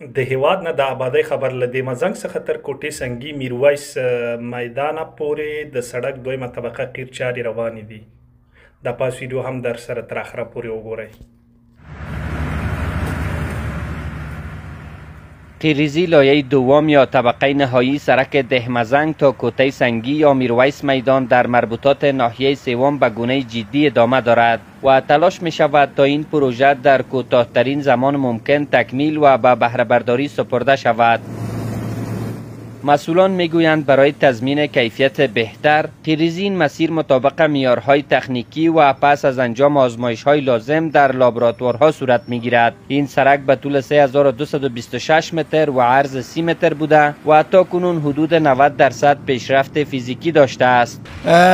د هیواد نه د آبادۍ خبر له دې مزنګ څخه تر کوټې سنګي میرویس میدانه پورې د سړک دویمه طبقه قیر چارې روانې دي. دا پاس ویډیو هم در سره تر اخره پورې وګورئ. قیریزی لایه دوم یا طبقه نهایی سرک دهمزنگ تا کوته سنگی یا میرویس میدان در مربوطات ناحیه سوم به گونه جدی ادامه دارد و تلاش می شود تا این پروژه در کوتاه‌ترین زمان ممکن تکمیل و به بهره برداری سپرده شود. مسئولان میگویند برای تضمین کیفیت بهتر قیریزی این مسیر مطابق معیارهای تکنیکی و پس از انجام آزمایش‌های لازم در لابراتوارها صورت میگیرد. این سرک به طول 3226 متر و عرض 30 متر بوده و تاکنون حدود 90% پیشرفت فیزیکی داشته است.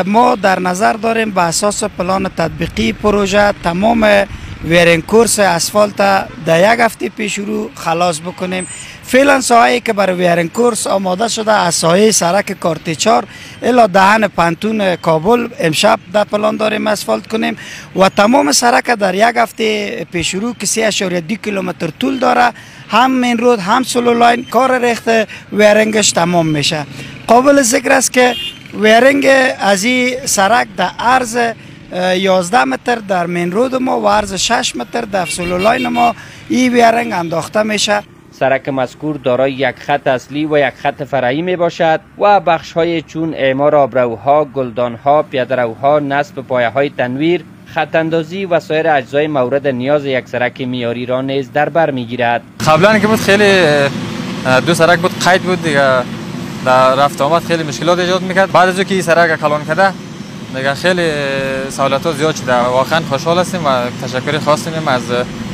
ما در نظر داریم به اساس پلان تطبیقی پروژه تمام ویرین کورس اسفالت در یک هفته پیش رو خلاص بکنیم. فعلا ساحه‌ای که برای ویرین کورس آماده شده از ساحه سرک کارتیچار الی دهن پانتون کابل امشب در پلان داریم اسفالت کنیم و تمام سرک در یک هفته پیش رو که 3.2 کیلومتر طول داره، هم مین رود هم سولو لاین کار ریخت ویرینگش تمام میشه. قابل ذکر است که ویرینگ از این سرک در عرض 11 متر در مین رود ما و عرض 6 متر در سولو لاین ما این ویرینگ انداخته میشه. سرک مذکور دارای یک خط اصلی و یک خط فرعی می باشد و بخش های چون اعمار آبروها، گلدانها، پیاده‌روها، نصب پایه های تنویر، خط اندازی و سایر اجزای مورد نیاز یک سرک معیاری را نیز در بر میگیرد. قبلا که بود خیلی دو سرک بود، قید بود دیگه، در رفت آمد خیلی مشکلات ایجاد میکرد. بعد از اینکه این سرک کلان کرده دیگه خیلی سهولت‌ها زیاد شده. واقعا خوشحال هستیم و تشکر خاص می‌کنیم از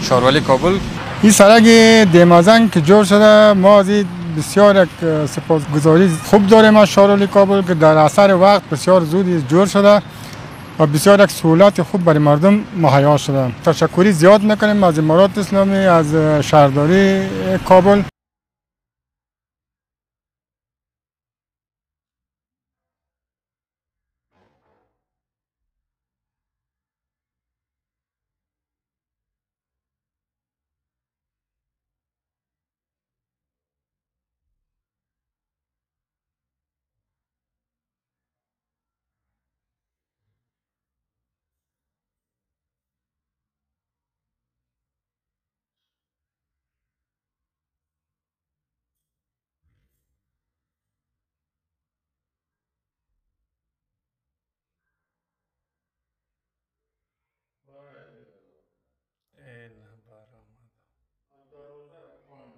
شهرولی کابل. این سرک دهمزنگ که جور شده، ما از بسیار یک سپاسگزاری خوب داریم از شهرولی کابل که در اثر وقت بسیار زود جور شده و بسیار یک سهولت خوب برای مردم مهیا شده. تشکری زیاد میکنیم از امارات اسلامی، از شهرداری کابل.